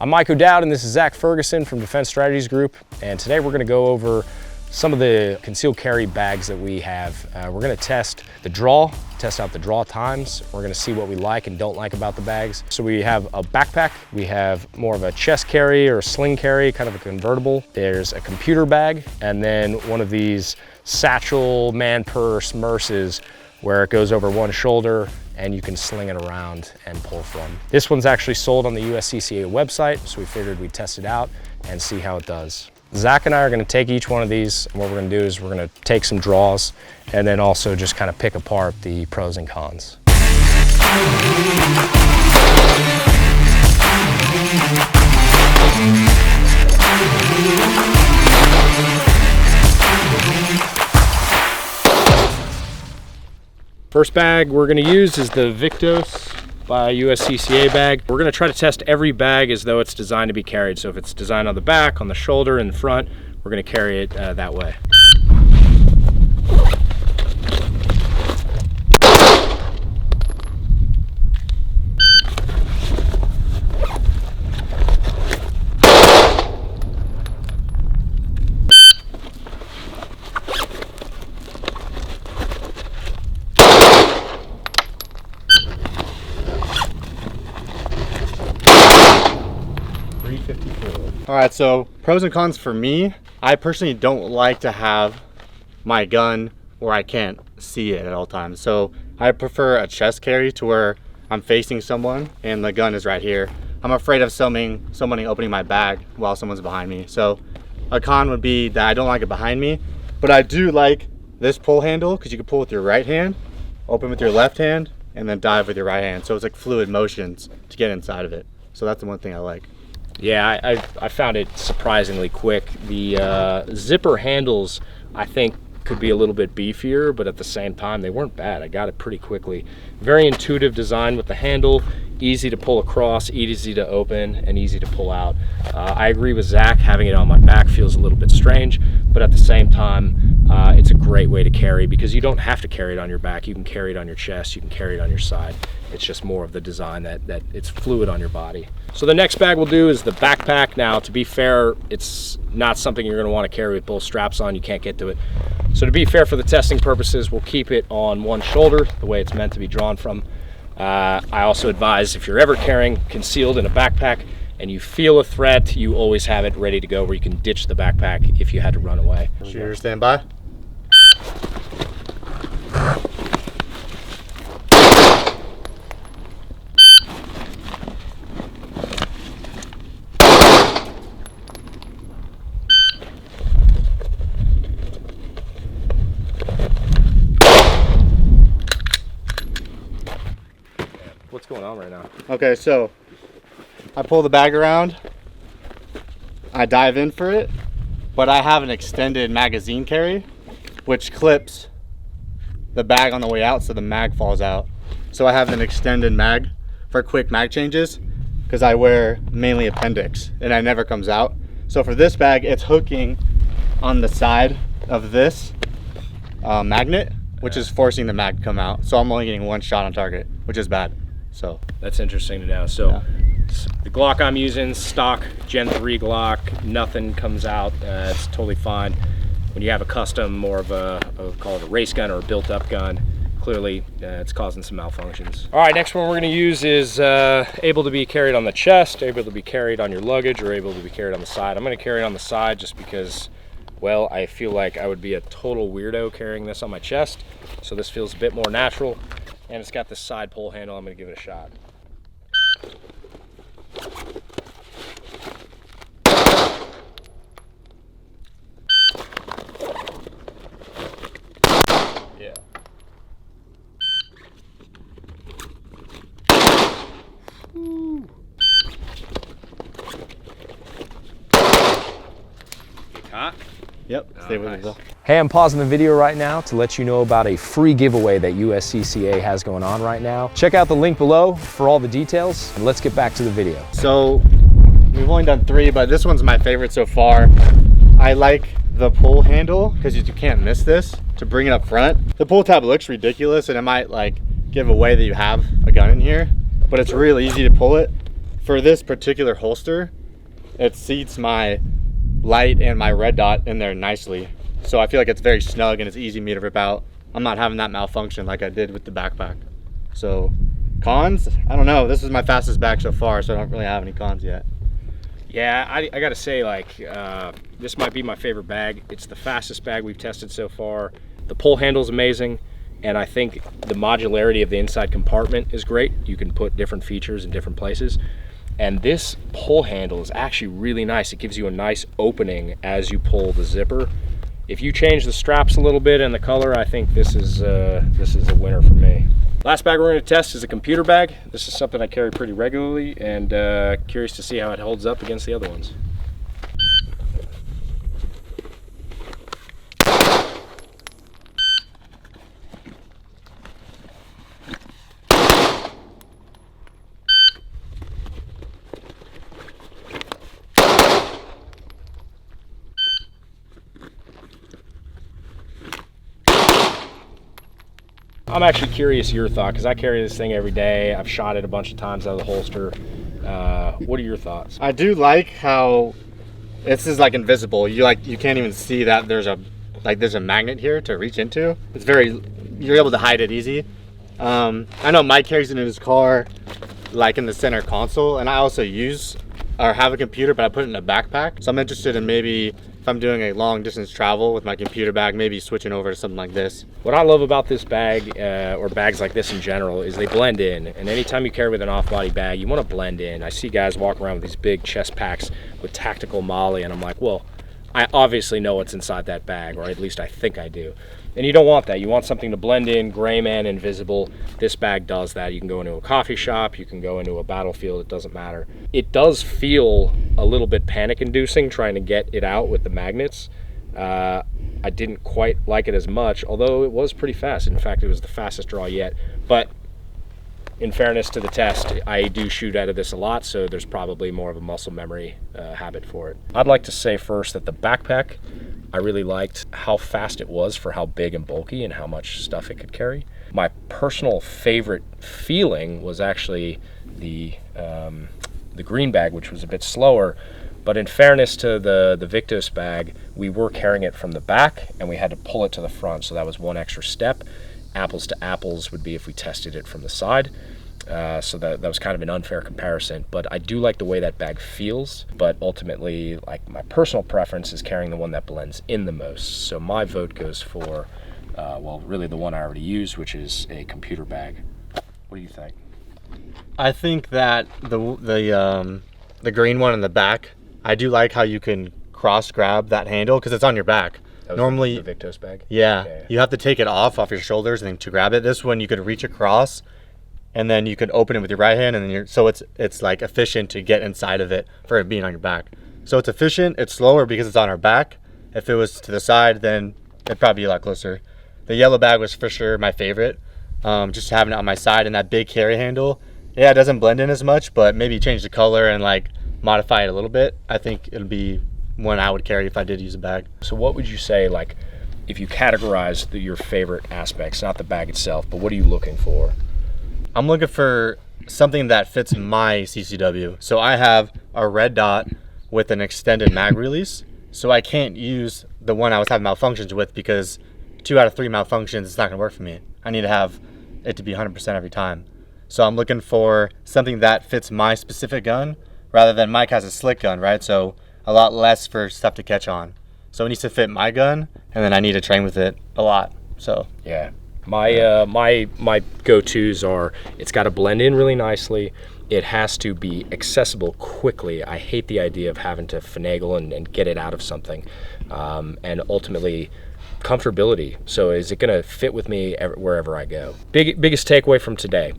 I'm Mike O'Dowd and this is Zach Ferguson from Defense Strategies Group, and today we're going to go over some of the concealed carry bags that we have. We're going to test out the draw times. We're going to see what we like and don't like about the bags. So we have a backpack, we have more of a chest carry or a sling carry, kind of a convertible. There's a computer bag, and then one of these satchel man purse merces where it goes over one shoulder and you can sling it around and pull from. This one's actually sold on the USCCA website, so we figured we'd test it out and see how it does. Zach and I are gonna take each one of these, and what we're gonna do is we're gonna take some draws and then also just kind of pick apart the pros and cons. First bag we're gonna use is the Victos by USCCA bag. We're gonna try to test every bag as though it's designed to be carried. So if it's designed on the back, on the shoulder, and the front, we're gonna carry it that way. All right, so pros and cons for me. I personally don't like to have my gun where I can't see it at all times. So I prefer a chest carry to where I'm facing someone and the gun is right here. I'm afraid of somebody opening my bag while someone's behind me. So a con would be that I don't like it behind me, but I do like this pull handle because you can pull with your right hand, open with your left hand, and then dive with your right hand. So it's like fluid motions to get inside of it. So that's the one thing I like. Yeah, I found it surprisingly quick. The zipper handles, I think, could be a little bit beefier, but at the same time, they weren't bad. I got it pretty quickly. Very intuitive design with the handle, easy to pull across, easy to open, and easy to pull out. I agree with Zach, having it on my back feels a little bit strange, but at the same time, it's a great way to carry because you don't have to carry it on your back. You can carry it on your chest, you can carry it on your side. It's just more of the design that it's fluid on your body. So the next bag we'll do is the backpack. Now, to be fair, it's not something you're gonna wanna carry with both straps on. You can't get to it. So to be fair, for the testing purposes, we'll keep it on one shoulder, the way it's meant to be drawn from. I also advise if you're ever carrying concealed in a backpack and you feel a threat, you always have it ready to go where you can ditch the backpack if you had to run away. Shooter, stand by. What's going on right now? Okay, so I pull the bag around, I dive in for it, but I have an extended magazine carry, which clips the bag on the way out so the mag falls out. So I have an extended mag for quick mag changes because I wear mainly appendix and it never comes out. So for this bag, it's hooking on the side of this magnet, which is forcing the mag to come out. So I'm only getting one shot on target, which is bad. So that's interesting to know. So yeah. The Glock I'm using, stock Gen 3 Glock, nothing comes out. It's totally fine. When you have a custom, more of a call it a race gun or a built-up gun, clearly it's causing some malfunctions. All right, next one we're going to use is able to be carried on the chest, able to be carried on your luggage, or able to be carried on the side. I'm going to carry it on the side just because, well, I feel like I would be a total weirdo carrying this on my chest. So this feels a bit more natural. And it's got this side pull handle. I'm gonna give it a shot. Yeah. Woo. Hot? Yep, stay with it though. Hey, I'm pausing the video right now to let you know about a free giveaway that USCCA has going on right now. Check out the link below for all the details, and let's get back to the video. So we've only done 3, but this one's my favorite so far. I like the pull handle because you can't miss this to bring it up front. The pull tab looks ridiculous and it might like give away that you have a gun in here, but it's real easy to pull it for this particular holster, it seats my light and my red dot in there nicely. So I feel like it's very snug and it's easy for me to rip out. I'm not having that malfunction like I did with the backpack. So cons, I don't know. This is my fastest bag so far, so I don't really have any cons yet. Yeah, I gotta say, like, this might be my favorite bag. It's the fastest bag we've tested so far. The pull handle's amazing, and I think the modularity of the inside compartment is great. You can put different features in different places. And this pull handle is actually really nice. It gives you a nice opening as you pull the zipper. If you change the straps a little bit and the color, I think this is a winner for me. Last bag we're going to test is a computer bag. This is something I carry pretty regularly, and curious to see how it holds up against the other ones. I'm actually curious your thought, because I carry this thing every day. I've shot it a bunch of times out of the holster. What are your thoughts? I do like how this is like invisible. You can't even see that there's a magnet here to reach into. It's you're able to hide it easy. I know Mike carries it in his car, like in the center console, and I also have a computer, but I put it in a backpack. So I'm interested in maybe if I'm doing a long distance travel with my computer bag, maybe switching over to something like this. What I love about this bag, or bags like this in general, is they blend in. And anytime you carry with an off-body bag, you want to blend in. I see guys walk around with these big chest packs with tactical molly, and I'm like, well, I obviously know what's inside that bag, or at least I think I do. And you don't want that. You want something to blend in, gray man, invisible. This bag does that. You can go into a coffee shop, you can go into a battlefield, it doesn't matter. It does feel a little bit panic-inducing trying to get it out with the magnets. I didn't quite like it as much, although it was pretty fast. In fact, it was the fastest draw yet. But in fairness to the test, I do shoot out of this a lot, so there's probably more of a muscle memory habit for it. I'd like to say first that the backpack, I really liked how fast it was for how big and bulky and how much stuff it could carry. My personal favorite feeling was actually the green bag, which was a bit slower. But in fairness to the Victos bag, we were carrying it from the back and we had to pull it to the front, so that was one extra step. Apples to apples would be if we tested it from the side. So that was kind of an unfair comparison, but I do like the way that bag feels. But ultimately, like, my personal preference is carrying the one that blends in the most. So my vote goes for, well, really the one I already used, which is a computer bag. What do you think? I think that the green one in the back, I do like how you can cross grab that handle because it's on your back. Normally, the Victos bag. Yeah, you have to take it off your shoulders and then to grab it. This one you could reach across, and then you could open it with your right hand, and then so it's like efficient to get inside of it for it being on your back. So it's efficient. It's slower because it's on our back. If it was to the side, then it'd probably be a lot closer. The yellow bag was for sure my favorite. Just having it on my side and that big carry handle. Yeah, it doesn't blend in as much, but maybe change the color and like modify it a little bit. I think it'll be one I would carry if I did use a bag. So what would you say, like, if you categorize your favorite aspects, not the bag itself, but what are you looking for? I'm looking for something that fits my CCW. So I have a red dot with an extended mag release. So I can't use the one I was having malfunctions with because 2 out of 3 malfunctions, it's not gonna work for me. I need to have it to be 100% every time. So I'm looking for something that fits my specific gun rather than Mike has a slick gun, right? So a lot less for stuff to catch on. So it needs to fit my gun, and then I need to train with it a lot. So yeah, my go-tos are, it's got to blend in really nicely. It has to be accessible quickly. I hate the idea of having to finagle and get it out of something. And ultimately, comfortability. So is it going to fit with me wherever I go? Biggest takeaway from today.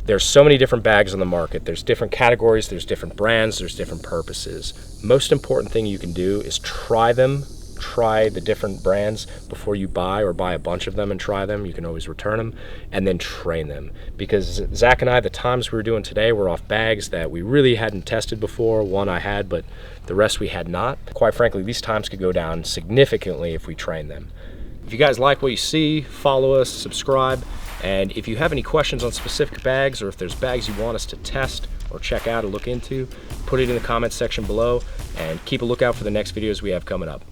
There's so many different bags on the market. There's different categories, there's different brands, there's different purposes. Most important thing you can do is try them. Try the different brands before you buy, or buy a bunch of them and try them. You can always return them, and then train them. Because Zach and I, the times we were doing today were off bags that we really hadn't tested before. One I had, but the rest we had not. Quite frankly, these times could go down significantly if we train them. If you guys like what you see, follow us, subscribe, and if you have any questions on specific bags, or if there's bags you want us to test, or check out or look into, put it in the comments section below, and keep a lookout for the next videos we have coming up.